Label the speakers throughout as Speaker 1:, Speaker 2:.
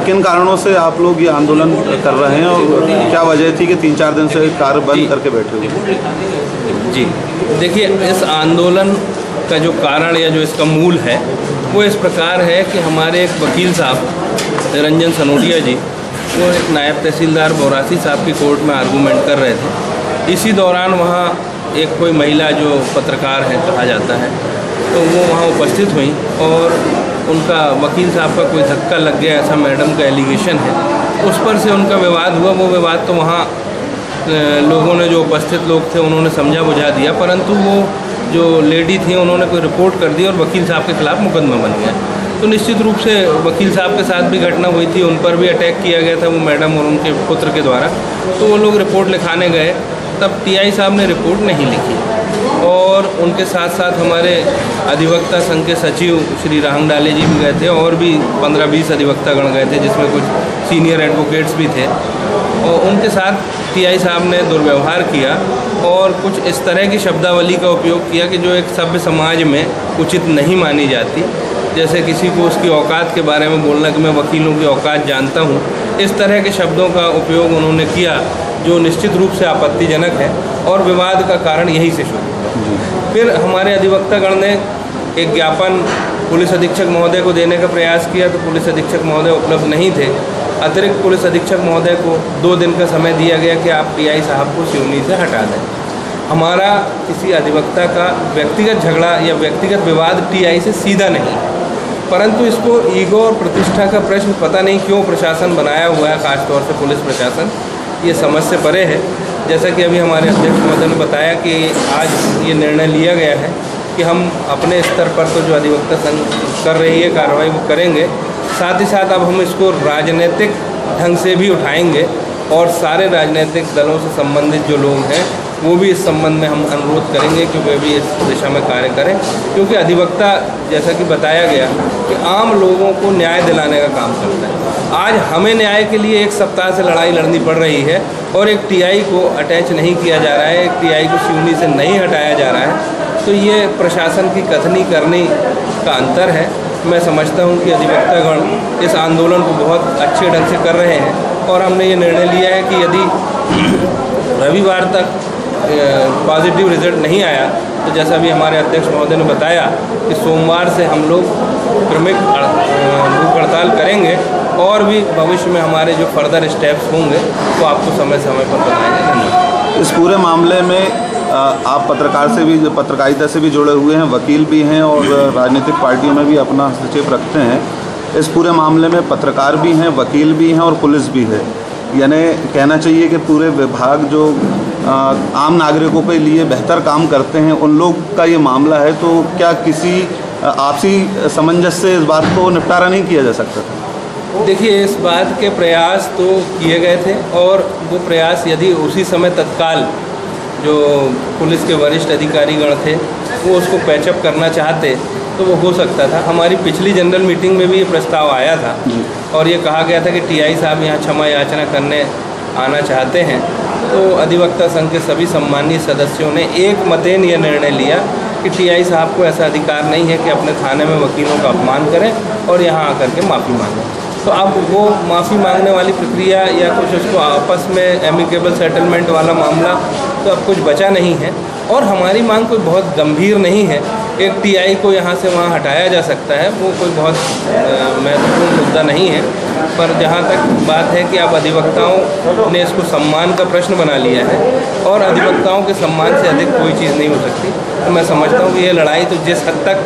Speaker 1: किन कारणों से आप लोग ये आंदोलन कर रहे हैं और क्या वजह थी कि 3-4 दिन से कार बंद करके बैठे हुए?
Speaker 2: जी देखिए, इस आंदोलन का जो कारण या जो इसका मूल है वो इस प्रकार है कि हमारे एक वकील साहब निरंजन सनोडिया जी, वो एक नायब तहसीलदार बौरासी साहब की कोर्ट में आर्गूमेंट कर रहे थे। इसी दौरान वहाँ एक कोई महिला जो पत्रकार है कहा जाता है, तो वो वहाँ उपस्थित हुई और उनका वकील साहब का कोई धक्का लग गया, ऐसा मैडम का एलिगेशन है। उस पर से उनका विवाद हुआ। वो विवाद तो वहाँ लोगों ने, जो उपस्थित लोग थे, उन्होंने समझा बुझा दिया, परंतु वो जो लेडी थी उन्होंने कोई रिपोर्ट कर दी और वकील साहब के खिलाफ मुकदमा बन गया। तो निश्चित रूप से वकील साहब के साथ भी घटना हुई थी, उन पर भी अटैक किया गया था वो मैडम और उनके पुत्र के द्वारा। तो वो लोग रिपोर्ट लिखाने गए, तब टीआई साहब ने रिपोर्ट नहीं लिखी और उनके साथ साथ हमारे अधिवक्ता संघ के सचिव श्री राहंगडाले जी भी गए थे और भी 15-20 अधिवक्तागण गए थे, जिसमें कुछ सीनियर एडवोकेट्स भी थे। और उनके साथ टीआई साहब ने दुर्व्यवहार किया और कुछ इस तरह की शब्दावली का उपयोग किया कि जो एक सभ्य समाज में उचित नहीं मानी जाती। जैसे किसी को उसकी औकात के बारे में बोलना कि मैं वकीलों की औकात जानता हूँ, इस तरह के शब्दों का उपयोग उन्होंने किया, जो निश्चित रूप से आपत्तिजनक है और विवाद का कारण यही से शुरू हुआ। फिर हमारे अधिवक्तागण ने एक ज्ञापन पुलिस अधीक्षक महोदय को देने का प्रयास किया, तो पुलिस अधीक्षक महोदय उपलब्ध नहीं थे। अतिरिक्त पुलिस अधीक्षक महोदय को 2 दिन का समय दिया गया कि आप टीआई साहब को सिवनी से हटा दें। हमारा किसी अधिवक्ता का व्यक्तिगत झगड़ा या व्यक्तिगत विवाद टीआई से सीधा नहीं, परंतु इसको ईगो और प्रतिष्ठा का प्रश्न पता नहीं क्यों प्रशासन बनाया हुआ है, खासतौर से पुलिस प्रशासन, ये समझ से परे है। जैसा कि अभी हमारे अध्यक्ष महोदय ने बताया कि आज ये निर्णय लिया गया है कि हम अपने स्तर पर तो जो अधिवक्ता संघ कर रही है कार्रवाई वो करेंगे, साथ ही साथ अब हम इसको राजनीतिक ढंग से भी उठाएंगे और सारे राजनीतिक दलों से संबंधित जो लोग हैं वो भी इस संबंध में हम अनुरोध करेंगे कि वे भी इस दिशा में कार्य करें, क्योंकि अधिवक्ता, जैसा कि बताया गया, कि आम लोगों को न्याय दिलाने का काम करता है। आज हमें न्याय के लिए 1 सप्ताह से लड़ाई लड़नी पड़ रही है और एक टीआई को अटैच नहीं किया जा रहा है, एक टीआई को सिवनी से नहीं हटाया जा रहा है। तो ये प्रशासन की कथनी करनी का अंतर है। मैं समझता हूँ कि अधिवक्तागण इस आंदोलन को बहुत अच्छे ढंग से कर रहे हैं और हमने ये निर्णय लिया है कि यदि रविवार तक पॉजिटिव रिजल्ट नहीं आया, तो जैसा भी हमारे अध्यक्ष महोदय ने बताया कि सोमवार से हम लोग क्रमिक भूख हड़ताल करेंगे और भी भविष्य में हमारे जो फर्दर स्टेप्स होंगे वो आपको समय समय पर बताएंगे। धन्यवाद।
Speaker 1: इस पूरे मामले में आप पत्रकारिता से भी जुड़े हुए हैं, वकील भी हैं और राजनीतिक पार्टियों में भी अपना हस्तक्षेप रखते हैं। इस पूरे मामले में पत्रकार भी हैं, वकील भी हैं और पुलिस भी है। यानी कहना चाहिए कि पूरे विभाग जो आम नागरिकों के लिए बेहतर काम करते हैं, उन लोग का ये मामला है। तो क्या किसी आपसी सामंजस्य से इस बात को निपटारा नहीं किया जा सकता था?
Speaker 2: देखिए, इस बात के प्रयास तो किए गए थे और वो प्रयास यदि उसी समय तत्काल जो पुलिस के वरिष्ठ अधिकारीगण थे वो उसको पैचअप करना चाहते तो वो हो सकता था। हमारी पिछली जनरल मीटिंग में भी ये प्रस्ताव आया था और ये कहा गया था कि टीआई साहब यहाँ क्षमा याचना करने आना चाहते हैं। तो अधिवक्ता संघ के सभी सम्मानीय सदस्यों ने एक मतेन ये निर्णय लिया कि टीआई साहब को ऐसा अधिकार नहीं है कि अपने थाने में वकीलों का अपमान करें और यहाँ आकर के माफ़ी मांगें। तो अब वो माफ़ी मांगने वाली प्रक्रिया या कुछ उसको आपस में एमिकेबल सेटलमेंट वाला मामला तो अब कुछ बचा नहीं है और हमारी मांग कोई बहुत गंभीर नहीं है। एक टीआई को यहाँ से वहाँ हटाया जा सकता है, वो कोई बहुत महत्वपूर्ण मुद्दा नहीं है। पर जहाँ तक बात है कि अब अधिवक्ताओं ने इसको सम्मान का प्रश्न बना लिया है और अधिवक्ताओं के सम्मान से अधिक कोई चीज़ नहीं हो सकती। तो मैं समझता हूँ कि ये लड़ाई तो जिस हद तक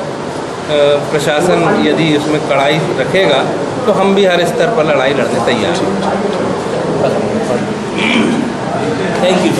Speaker 2: प्रशासन यदि उसमें कड़ाई रखेगा तो हम भी हर स्तर पर लड़ाई लड़ने तैयार हैं। Thank you.